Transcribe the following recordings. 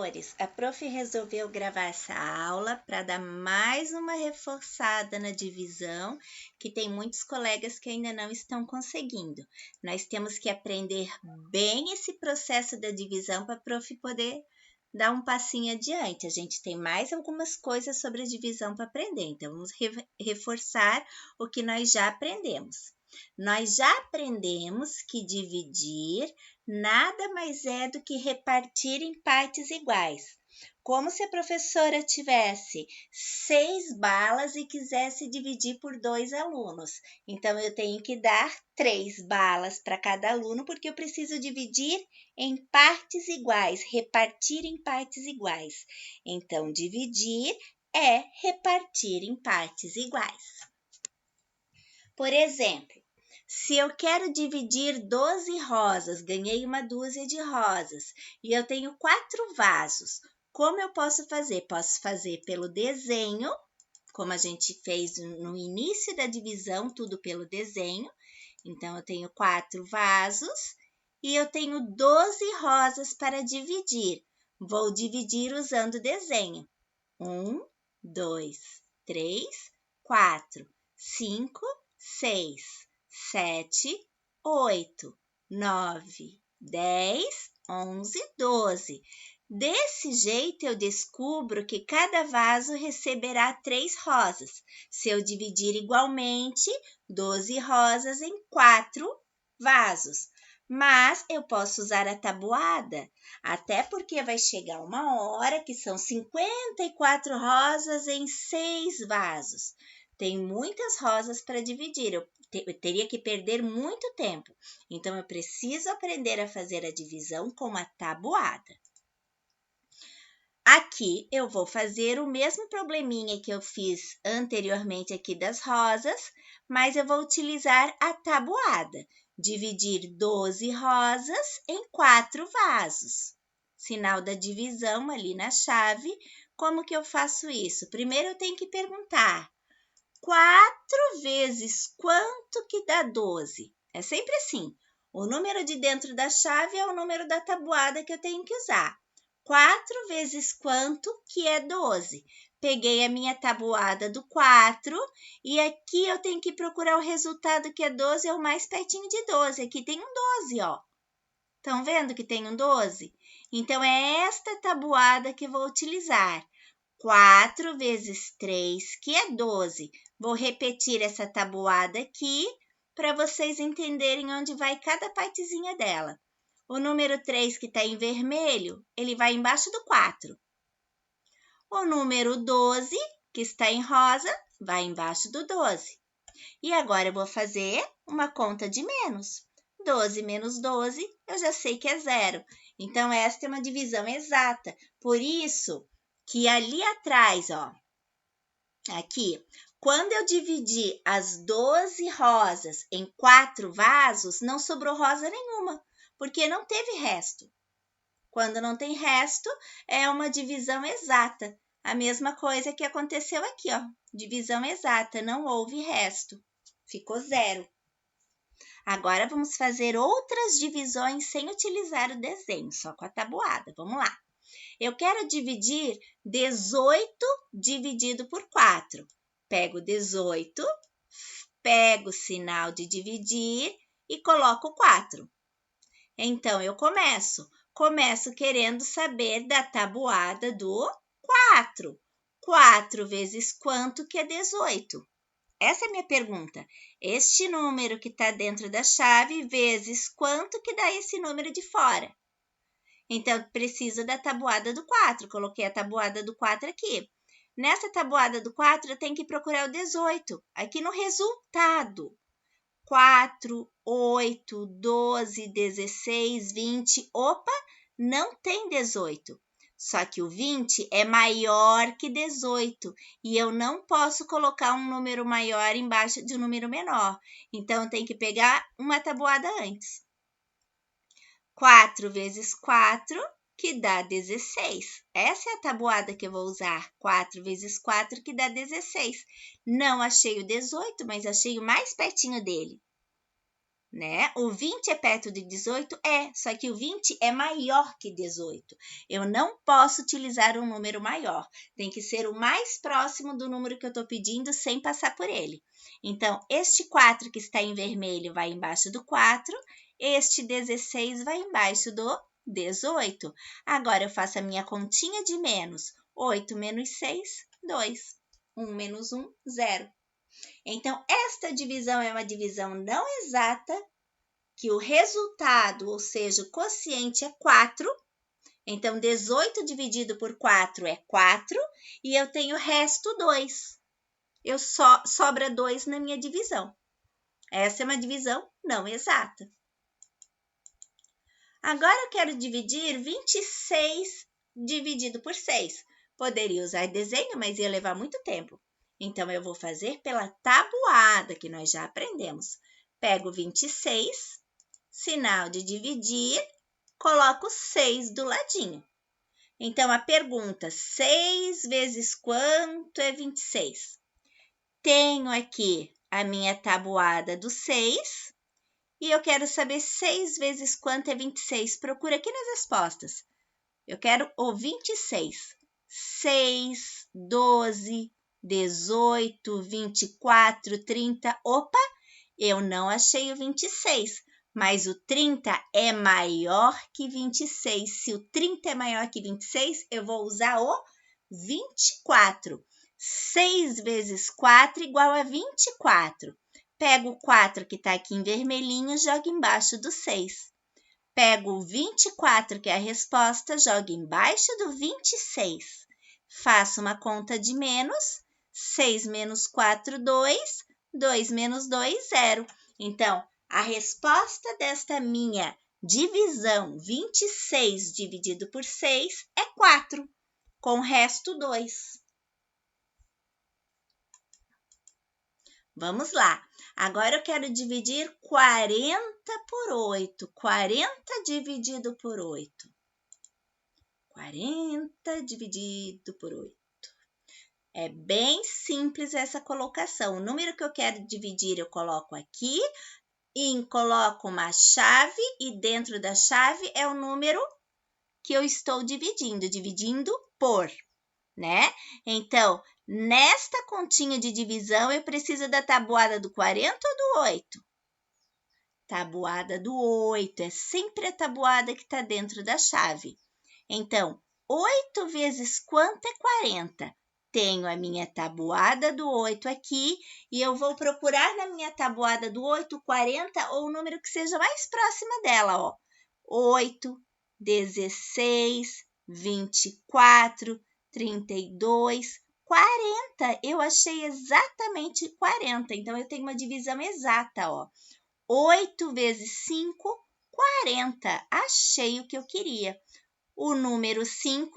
professores, a prof resolveu gravar essa aula para dar mais uma reforçada na divisão, que tem muitos colegas que ainda não estão conseguindo. Nós temos que aprender bem esse processo da divisão para a prof poder dar um passinho adiante. A gente tem mais algumas coisas sobre a divisão para aprender, então vamos reforçar o que nós já aprendemos. Nós já aprendemos que dividir nada mais é do que repartir em partes iguais. Como se a professora tivesse 6 balas e quisesse dividir por 2 alunos. Então, eu tenho que dar 3 balas para cada aluno, porque eu preciso dividir em partes iguais, repartir em partes iguais. Então, dividir é repartir em partes iguais. Por exemplo, se eu quero dividir 12 rosas, ganhei uma dúzia de rosas, e eu tenho 4 vasos, como eu posso fazer? Posso fazer pelo desenho, como a gente fez no início da divisão, tudo pelo desenho. Então, eu tenho 4 vasos e eu tenho 12 rosas para dividir. Vou dividir usando o desenho. 1, 2, 3, 4, 5, 6, 7, 8, 9, 10, 11, 12. Desse jeito, eu descubro que cada vaso receberá 3 rosas. Se eu dividir igualmente 12 rosas em 4 vasos. Mas eu posso usar a tabuada, até porque vai chegar uma hora que são 54 rosas em 6 vasos. Tem muitas rosas para dividir, eu teria que perder muito tempo. Então, eu preciso aprender a fazer a divisão com a tabuada. Aqui, eu vou fazer o mesmo probleminha que eu fiz anteriormente aqui das rosas, mas eu vou utilizar a tabuada. Dividir 12 rosas em 4 vasos. Sinal da divisão ali na chave. Como que eu faço isso? Primeiro, eu tenho que perguntar. 4 vezes quanto que dá 12? É sempre assim. O número de dentro da chave é o número da tabuada que eu tenho que usar. 4 vezes quanto que é 12? Peguei a minha tabuada do 4 e aqui eu tenho que procurar o resultado que é 12, é o mais pertinho de 12. Aqui tem um 12, ó. Estão vendo que tem um 12? Então, é esta tabuada que vou utilizar. 4 vezes 3, que é 12. Vou repetir essa tabuada aqui para vocês entenderem onde vai cada partezinha dela. O número 3, que está em vermelho, ele vai embaixo do 4. O número 12, que está em rosa, vai embaixo do 12. E agora eu vou fazer uma conta de menos. 12 menos 12, eu já sei que é 0. Então, esta é uma divisão exata. Por isso que ali atrás, ó, aqui, quando eu dividi as 12 rosas em 4 vasos, não sobrou rosa nenhuma, porque não teve resto. Quando não tem resto, é uma divisão exata. A mesma coisa que aconteceu aqui, ó. Divisão exata, não houve resto. Ficou 0. Agora, vamos fazer outras divisões sem utilizar o desenho, só com a tabuada. Vamos lá. Eu quero dividir 18 dividido por 4. Pego 18, pego o sinal de dividir e coloco 4. Então, eu começo querendo saber da tabuada do 4. 4 vezes quanto que é 18? Essa é a minha pergunta. Este número que está dentro da chave vezes quanto que dá esse número de fora? Então, preciso da tabuada do 4. Coloquei a tabuada do 4 aqui. Nessa tabuada do 4, eu tenho que procurar o 18. Aqui no resultado. 4, 8, 12, 16, 20. Opa, não tem 18. Só que o 20 é maior que 18 e eu não posso colocar um número maior embaixo de um número menor. Então, eu tenho que pegar uma tabuada antes. 4 vezes 4, que dá 16. Essa é a tabuada que eu vou usar. 4 vezes 4, que dá 16. Não achei o 18, mas achei o mais pertinho dele. né? O 20 é perto de 18? Só que o 20 é maior que 18. Eu não posso utilizar um número maior. Tem que ser o mais próximo do número que eu estou pedindo sem passar por ele. Então, este 4 que está em vermelho vai embaixo do 4, este 16 vai embaixo do 18. Agora, eu faço a minha continha de menos. 8 menos 6, 2. 1 menos 1, 0. Então, esta divisão é uma divisão não exata, que o resultado, ou seja, o quociente é 4. Então, 18 dividido por 4 é 4, e eu tenho resto 2. Sobra 2 na minha divisão. Essa é uma divisão não exata. Agora, eu quero dividir 26 dividido por 6. Poderia usar desenho, mas ia levar muito tempo. Então, eu vou fazer pela tabuada, que nós já aprendemos. Pego 26, sinal de dividir, coloco 6 do ladinho. Então, a pergunta, 6 vezes quanto é 26? Tenho aqui a minha tabuada do 6 e eu quero saber 6 vezes quanto é 26. Procura aqui nas respostas. Eu quero o 26. 6, 12, 18, 24, 30. Opa, eu não achei o 26, mas o 30 é maior que 26. Se o 30 é maior que 26, eu vou usar o 24. 6 vezes 4 igual a 24. Pego o 4 que está aqui em vermelhinho, jogo embaixo do 6. Pego o 24, que é a resposta, jogo embaixo do 26. Faço uma conta de menos. 6 menos 4, 2. 2 menos 2, 0. Então, a resposta desta minha divisão, 26 dividido por 6, é 4, com o resto 2. Vamos lá. Agora eu quero dividir 40 por 8. 40 dividido por 8. 40 dividido por 8. É bem simples essa colocação. O número que eu quero dividir, eu coloco aqui e coloco uma chave e dentro da chave é o número que eu estou dividindo por, né? Então, nesta continha de divisão, eu preciso da tabuada do 40 ou do 8? Tabuada do 8, é sempre a tabuada que está dentro da chave. Então, 8 vezes quanto é 40? Tenho a minha tabuada do 8 aqui e eu vou procurar na minha tabuada do 8, 40 ou o número que seja mais próximo dela, ó. 8, 16, 24, 32, 40. Eu achei exatamente 40, então eu tenho uma divisão exata, ó. 8 vezes 5, 40. Achei o que eu queria. O número 5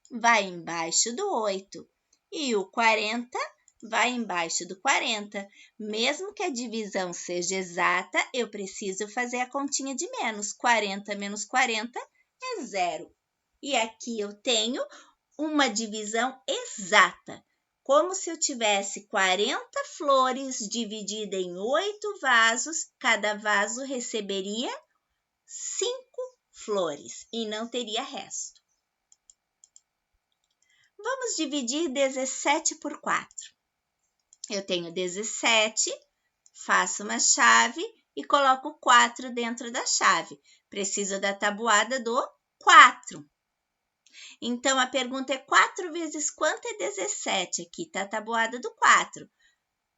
vai embaixo do 8 e o 40 vai embaixo do 40. Mesmo que a divisão seja exata, eu preciso fazer a continha de menos. 40 menos 40 é 0. E aqui eu tenho uma divisão exata, como se eu tivesse 40 flores dividida em 8 vasos, cada vaso receberia 5 flores e não teria resto. Vamos dividir 17 por 4. Eu tenho 17, faço uma chave e coloco 4 dentro da chave. Preciso da tabuada do 4. Então, a pergunta é 4 vezes quanto é 17? Aqui está a tabuada do 4.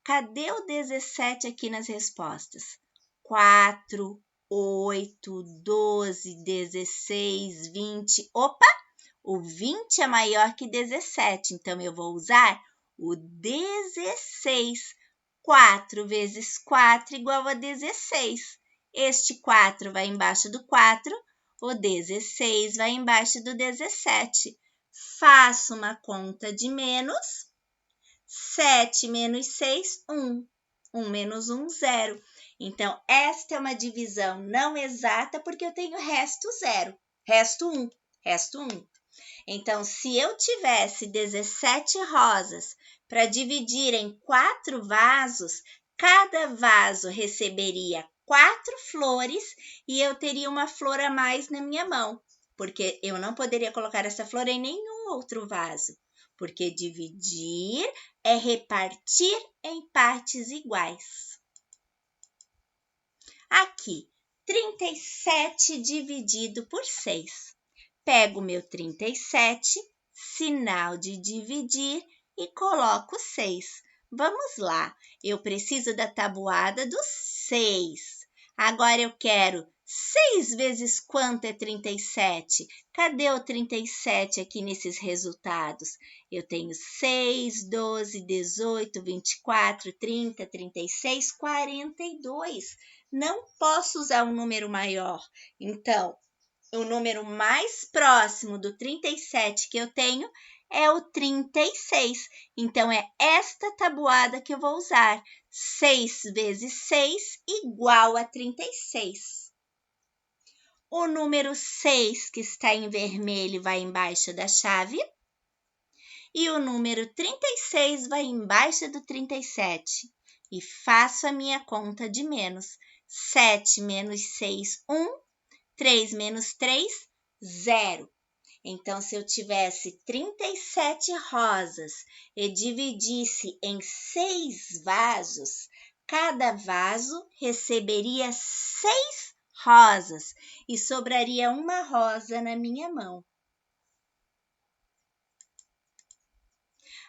Cadê o 17 aqui nas respostas? 4, 8, 12, 16, 20. Opa! O 20 é maior que 17, então eu vou usar o 16. 4 vezes 4 igual a 16. Este 4 vai embaixo do 4, o 16 vai embaixo do 17. Faço uma conta de menos. 7 menos 6, 1. 1 menos 1, 0. Então, esta é uma divisão não exata porque eu tenho resto 0. Resto 1. Resto 1. Então, se eu tivesse 17 rosas para dividir em 4 vasos, cada vaso receberia 4 flores e eu teria uma flor a mais na minha mão, porque eu não poderia colocar essa flor em nenhum outro vaso, porque dividir é repartir em partes iguais. Aqui, 37 dividido por 6. Pego o meu 37, sinal de dividir e coloco 6. Vamos lá, eu preciso da tabuada dos 6. Agora eu quero 6 vezes quanto é 37? Cadê o 37 aqui nesses resultados? Eu tenho 6, 12, 18, 24, 30, 36, 42. Não posso usar um número maior. Então, o número mais próximo do 37 que eu tenho é o 36. Então, é esta tabuada que eu vou usar. 6 vezes 6 igual a 36. O número 6, que está em vermelho, vai embaixo da chave. E o número 36 vai embaixo do 37. E faço a minha conta de menos. 7 menos 6, 1. 3 menos 3, 0. Então, se eu tivesse 37 rosas e dividisse em 6 vasos, cada vaso receberia 6 rosas e sobraria uma rosa na minha mão.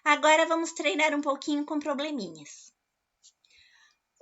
Agora, vamos treinar um pouquinho com probleminhas.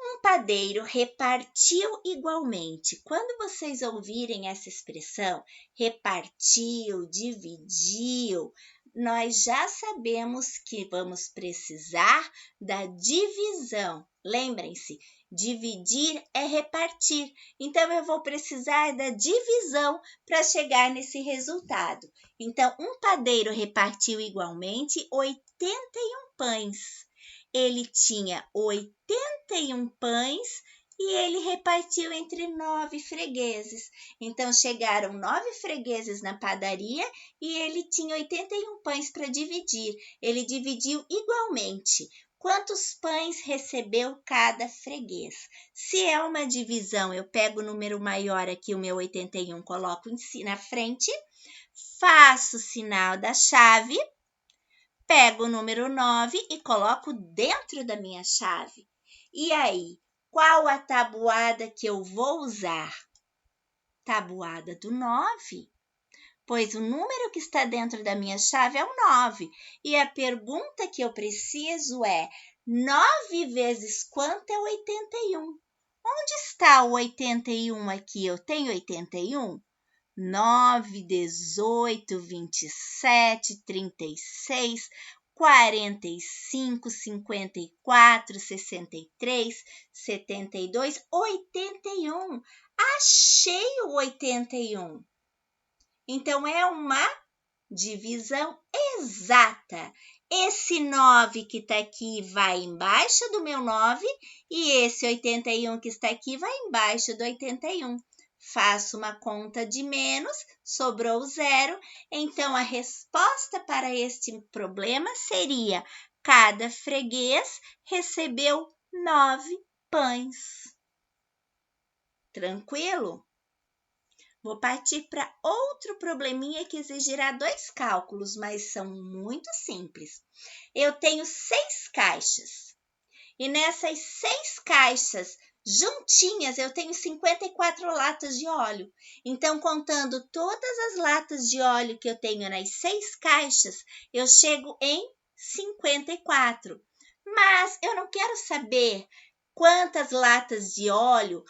Um padeiro repartiu igualmente. Quando vocês ouvirem essa expressão, repartiu, dividiu, nós já sabemos que vamos precisar da divisão. Lembrem-se, dividir é repartir. Então, eu vou precisar da divisão para chegar nesse resultado. Então, um padeiro repartiu igualmente 81 pães. Ele tinha 81 pães e ele repartiu entre 9 fregueses. Então, chegaram 9 fregueses na padaria e ele tinha 81 pães para dividir. Ele dividiu igualmente. Quantos pães recebeu cada freguês? Se é uma divisão, eu pego o número maior aqui, o meu 81, coloco na frente, faço o sinal da chave, pego o número 9 e coloco dentro da minha chave. E aí, qual a tabuada que eu vou usar? Tabuada do 9. Pois o número que está dentro da minha chave é o 9. E a pergunta que eu preciso é: 9 vezes quanto é 81? Onde está o 81 aqui? Eu tenho 81? 9, 18, 27, 36, 45, 54, 63, 72, 81. Achei o 81. Então, é uma divisão exata. Esse 9 que está aqui vai embaixo do meu 9 e esse 81 que está aqui vai embaixo do 81. Faço uma conta de menos, sobrou 0. Então, a resposta para este problema seria: cada freguês recebeu 9 pães. Tranquilo? Vou partir para outro probleminha que exigirá 2 cálculos, mas são muito simples. Eu tenho 6 caixas e nessas 6 caixas juntinhas, eu tenho 54 latas de óleo. Então, contando todas as latas de óleo que eu tenho nas 6 caixas, eu chego em 54. Mas eu não quero saber quantas latas de óleo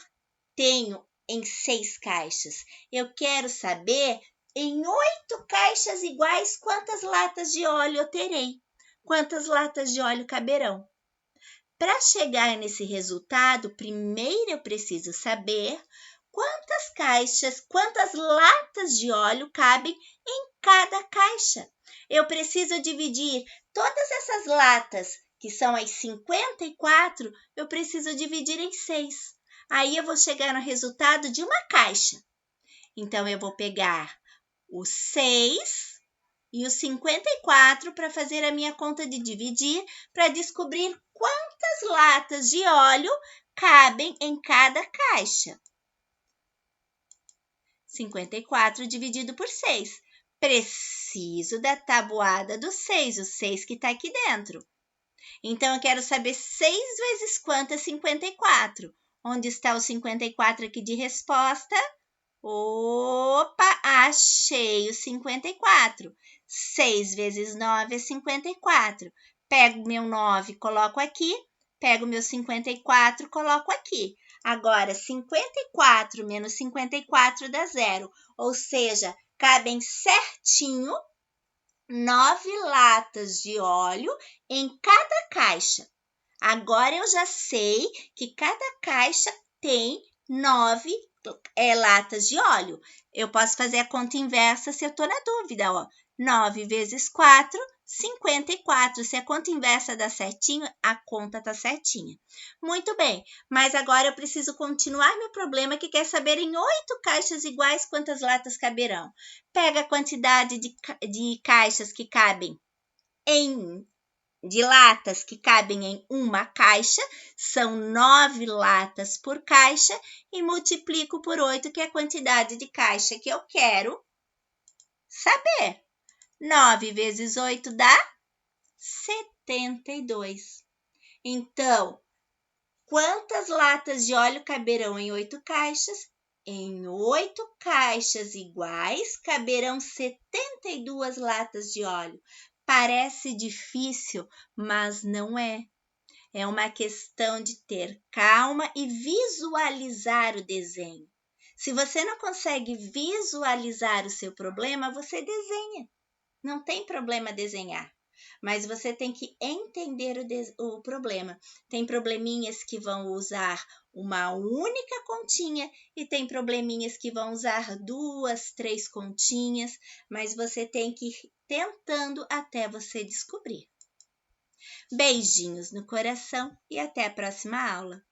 tenho em 6 caixas. Eu quero saber, em 8 caixas iguais, quantas latas de óleo eu terei. Quantas latas de óleo caberão. Para chegar nesse resultado, primeiro eu preciso saber quantas caixas, quantas latas de óleo cabem em cada caixa. Eu preciso dividir todas essas latas, que são as 54, eu preciso dividir em 6. Aí eu vou chegar no resultado de uma caixa. Então, eu vou pegar o 6 e o 54 para fazer a minha conta de dividir, para descobrir quantas latas de óleo cabem em cada caixa? 54 dividido por 6. Preciso da tabuada do 6, o 6 que está aqui dentro. Então, eu quero saber 6 vezes quanto é 54. Onde está o 54 aqui de resposta? Opa, achei o 54. 6 vezes 9 é 54. Pego meu 9, coloco aqui. Pego meu 54, coloco aqui. Agora, 54 menos 54 dá 0. Ou seja, cabem certinho 9 latas de óleo em cada caixa. Agora eu já sei que cada caixa tem 9 latas de óleo. Eu posso fazer a conta inversa se eu estou na dúvida. 9 vezes 4, 54. Se a conta inversa dá certinho, a conta está certinha. Muito bem, mas agora eu preciso continuar meu problema que quer saber em 8 caixas iguais quantas latas caberão. Pega a quantidade de caixas que cabem de latas que cabem em uma caixa, são 9 latas por caixa, e multiplico por 8, que é a quantidade de caixa que eu quero saber. 9 vezes 8 dá 72. Então, quantas latas de óleo caberão em 8 caixas? Em 8 caixas iguais, caberão 72 latas de óleo. Parece difícil, mas não é. É uma questão de ter calma e visualizar o desenho. Se você não consegue visualizar o seu problema, você desenha. Não tem problema desenhar, mas você tem que entender o problema. Tem probleminhas que vão usar uma única continha e tem probleminhas que vão usar 2, 3 continhas, mas você tem que ir tentando até você descobrir. Beijinhos no coração e até a próxima aula!